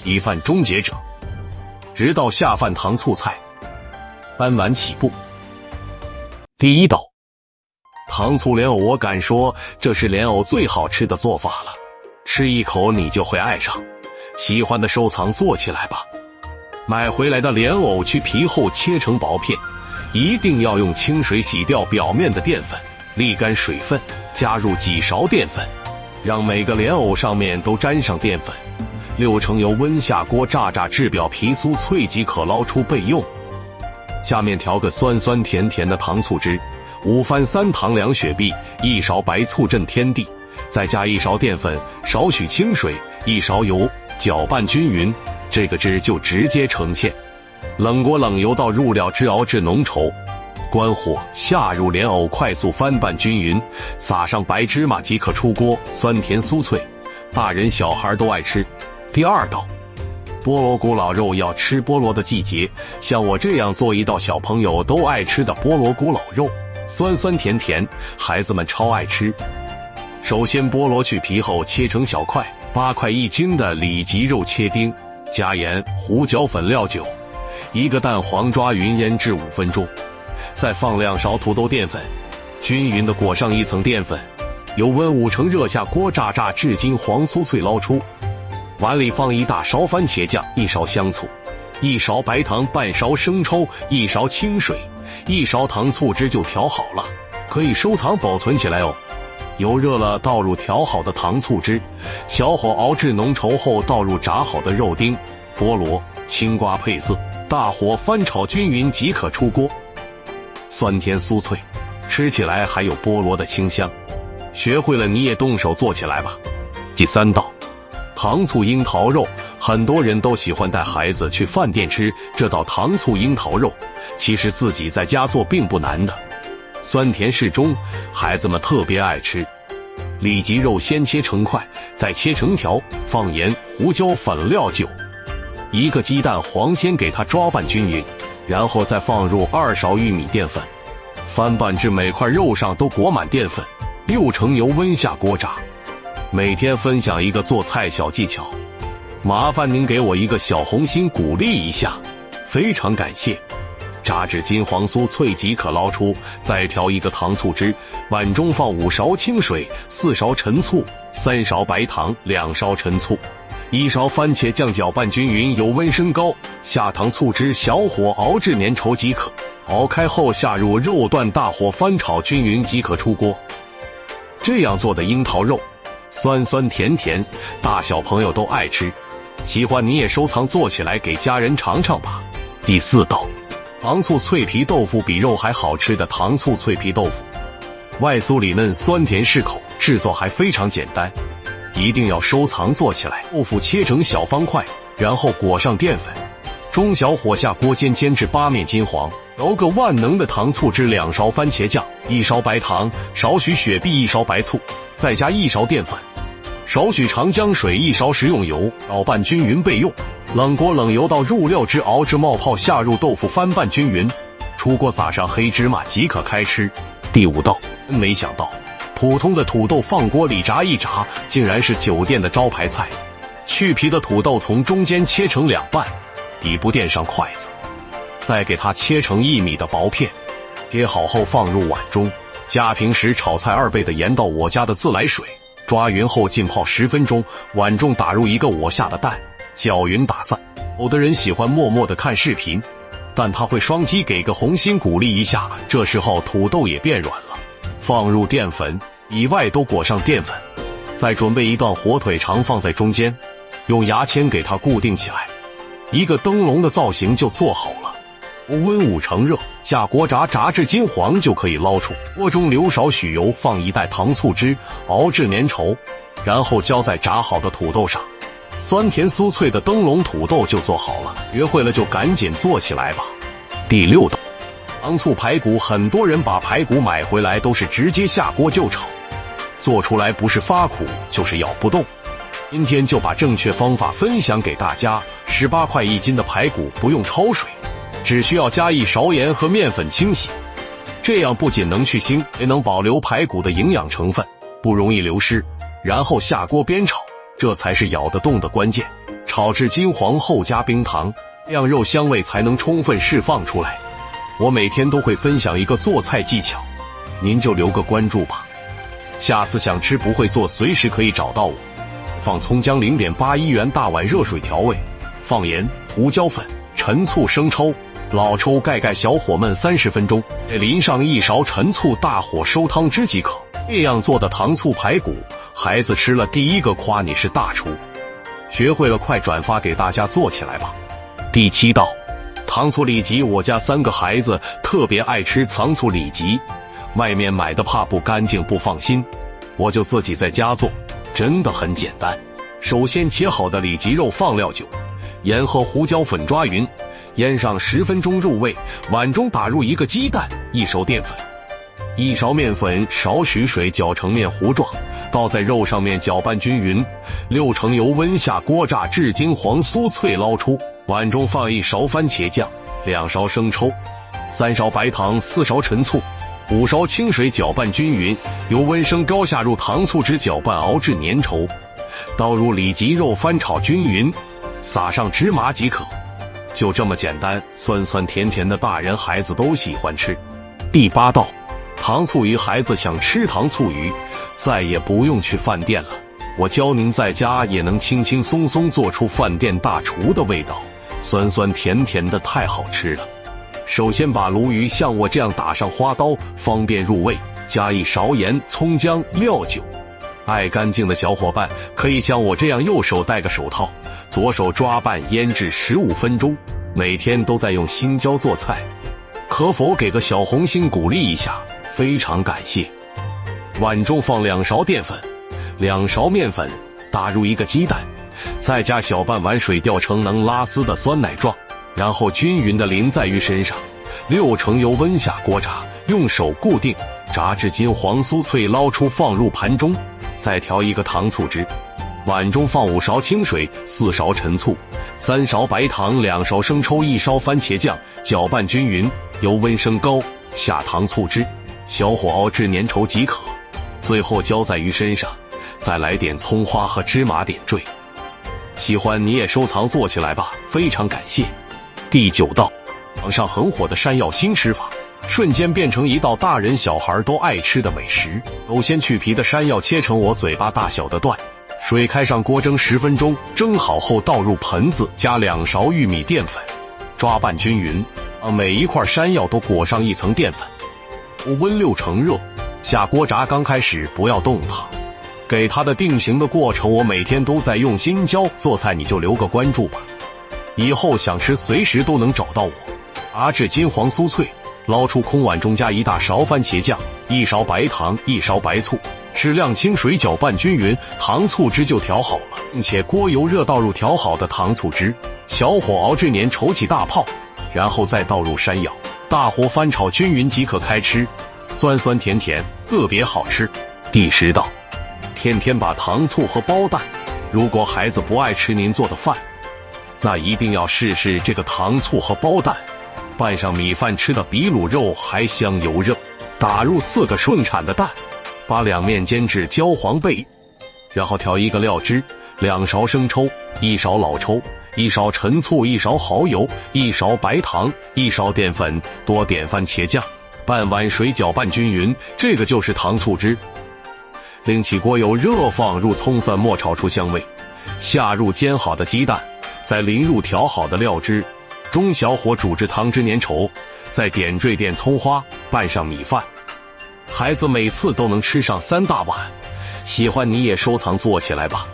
以饭终结者，直到下饭糖醋菜，搬碗起步。第一道，糖醋莲藕，我敢说这是莲藕最好吃的做法了，吃一口你就会爱上，喜欢的收藏做起来吧。买回来的莲藕去皮后切成薄片，一定要用清水洗掉表面的淀粉，沥干水分，加入几勺淀粉，让每个莲藕上面都沾上淀粉。6成油温下锅炸至表皮酥脆即可捞出备用。下面调个酸酸甜甜的糖醋汁，5番3糖2雪碧，1勺白醋镇天地，再加1勺淀粉，少许清水，1勺油，搅拌均匀，这个汁就直接呈现。冷锅冷油倒入料汁熬至浓稠，关火下入莲藕，快速翻拌均匀，撒上白芝麻即可出锅，酸甜酥脆，大人小孩都爱吃。第二道，菠萝古老肉，要吃菠萝的季节，像我这样做一道小朋友都爱吃的菠萝古老肉，酸酸甜甜，孩子们超爱吃。首先菠萝去皮后切成小块，8块1斤的里脊肉切丁，加盐、胡椒粉、料酒，1个蛋黄抓匀腌制5分钟，再放2勺土豆淀粉，均匀的裹上1层淀粉，油温5成热下锅炸至金黄酥脆捞出。碗里放1大勺番茄酱，1勺香醋，1勺白糖，半勺生抽，1勺清水，1勺糖醋汁就调好了，可以收藏保存起来哦。油热了，倒入调好的糖醋汁，小火熬至浓稠后倒入炸好的肉丁、菠萝、青瓜配色，大火翻炒均匀即可出锅。酸甜酥脆，吃起来还有菠萝的清香。学会了你也动手做起来吧。第三道，糖醋樱桃肉，很多人都喜欢带孩子去饭店吃这道糖醋樱桃肉，其实自己在家做并不难的，酸甜适中，孩子们特别爱吃。里脊肉先切成块，再切成条，放盐、胡椒粉、料酒，1个鸡蛋黄先给它抓拌均匀，然后再放入2勺玉米淀粉，翻拌至每块肉上都裹满淀粉，6成油温下锅炸。每天分享一个做菜小技巧，麻烦您给我一个小红心鼓励一下，非常感谢。炸至金黄酥脆即可捞出，再调1个糖醋汁，碗中放5勺清水，4勺陈醋，3勺白糖，2勺陈醋，1勺番茄酱，搅拌均匀，油温升高，下糖醋汁，小火熬至粘稠即可。熬开后下入肉段，大火翻炒均匀即可出锅。这样做的樱桃肉，酸酸甜甜，大小朋友都爱吃，喜欢你也收藏做起来给家人尝尝吧。第四道，糖醋脆皮豆腐，比肉还好吃的糖醋脆皮豆腐，外酥里嫩，酸甜适口，制作还非常简单，一定要收藏做起来。豆腐切成小方块，然后裹上淀粉，中小火下锅煎至8面金黄，调个万能的糖醋汁，2勺番茄酱，1勺白糖，少许雪碧，1勺白醋，再加1勺淀粉，少许长姜水，1勺食用油，搅拌均匀备用。冷锅冷油倒入料汁，熬至冒泡，下入豆腐，翻拌均匀，出锅撒上黑芝麻即可开吃。第五道，真没想到普通的土豆放锅里炸一炸，竟然是酒店的招牌菜。去皮的土豆从中间切成2半，底部垫上筷子，再给它切成1米的薄片，切好后放入碗中，加平时炒菜2倍的盐到我家的自来水，抓匀后浸泡10分钟，碗中打入1个我下的蛋，搅匀打散。有的人喜欢默默地看视频，但他会双击给个红心鼓励一下，这时候土豆也变软了，放入淀粉，里外都裹上淀粉，再准备1段火腿肠放在中间，用牙签给它固定起来，1个灯笼的造型就做好了。温5成热，下锅炸至金黄就可以捞出。锅中留少许油，放1袋糖醋汁，熬至粘稠，然后浇在炸好的土豆上，酸甜酥脆的灯笼土豆就做好了。学会了就赶紧做起来吧。第6道，糖醋排骨，很多人把排骨买回来都是直接下锅就炒，做出来不是发苦就是咬不动。今天就把正确方法分享给大家，18块1斤的排骨不用焯水，只需要加1勺盐和面粉清洗，这样不仅能去腥，也能保留排骨的营养成分，不容易流失。然后下锅煸炒，这才是咬得动的关键。炒至金黄后加冰糖，这样肉香味才能充分释放出来。我每天都会分享一个做菜技巧，您就留个关注吧。下次想吃不会做，随时可以找到我。放葱姜0.81元大碗热水调味，放盐、胡椒粉、陈醋、生抽、老抽盖小火焖30分钟，再淋上1勺陈醋，大火收汤汁即可。这样做的糖醋排骨，孩子吃了第一个夸你是大厨。学会了快转发给大家做起来吧。第7道，糖醋里脊。我家3个孩子特别爱吃糖醋里脊，外面买的怕不干净不放心，我就自己在家做，真的很简单。首先切好的里脊肉放料酒、盐和胡椒粉抓匀，腌上10分钟入味。碗中打入1个鸡蛋、1勺淀粉、1勺面粉，少许水搅成面糊状，倒在肉上面搅拌均匀。6成油温下锅炸至金黄酥脆，捞出。碗中放1勺番茄酱、2勺生抽、3勺白糖、4勺陈醋、5勺清水，搅拌均匀。油温升高下入糖醋汁，搅拌熬至粘稠，倒入里脊肉翻炒均匀，撒上芝麻即可。就这么简单，酸酸甜甜的，大人孩子都喜欢吃。第8道，糖醋鱼。孩子想吃糖醋鱼，再也不用去饭店了，我教您在家也能轻轻松松做出饭店大厨的味道，酸酸甜甜的，太好吃了。首先把鲈鱼像我这样打上花刀，方便入味，加1勺盐、葱姜、料酒。爱干净的小伙伴可以像我这样右手戴个手套，左手抓拌腌制15分钟。每天都在用新椒做菜，可否给个小红心鼓励一下？非常感谢。碗中放2勺淀粉、2勺面粉，打入1个鸡蛋，再加小半碗水调成能拉丝的酸奶状，然后均匀地淋在鱼身上。6成油温下锅炸，用手固定，炸至金黄酥脆，捞出放入盘中，再调1个糖醋汁。碗中放5勺清水、4勺陈醋、3勺白糖、2勺生抽、1勺番茄酱，搅拌均匀。油温升高，下糖醋汁，小火熬至粘稠即可。最后浇在鱼身上，再来点葱花和芝麻点缀。喜欢你也收藏做起来吧，非常感谢。第9道，网上很火的山药新吃法，瞬间变成一道大人小孩都爱吃的美食。首先去皮的山药切成我嘴巴大小的段，水开上锅蒸10分钟，蒸好后倒入盆子，加2勺玉米淀粉，抓拌均匀。每一块山药都裹上1层淀粉，温6成热，下锅炸。刚开始不要动它，给它的定型的过程我每天都在用心教。做菜你就留个关注吧，以后想吃随时都能找到我。炸至金黄酥脆，捞出空碗中加1大勺番茄酱、1勺白糖、1勺白醋，适量清水搅拌均匀，糖醋汁就调好了，并且锅油热，倒入调好的糖醋汁，小火熬至粘稠起大泡，然后再倒入山药，大火翻炒均匀即可开吃，酸酸甜甜，特别好吃。第10道，天天把糖醋和包蛋。如果孩子不爱吃您做的饭，那一定要试试这个糖醋和包蛋，拌上米饭吃的比卤肉还香油热。打入4个顺产的蛋，把2面煎至焦黄备，然后调1个料汁，2勺生抽、1勺老抽、1勺陈醋、1勺蚝油、1勺白糖、1勺淀粉，多点番茄酱，半碗水搅拌均匀。这个就是糖醋汁。另起锅油热，放入葱蒜末炒出香味，下入煎好的鸡蛋，再淋入调好的料汁，中小火煮至汤汁粘稠，再点缀点葱花，拌上米饭。孩子每次都能吃上3大碗，喜欢你也收藏做起来吧。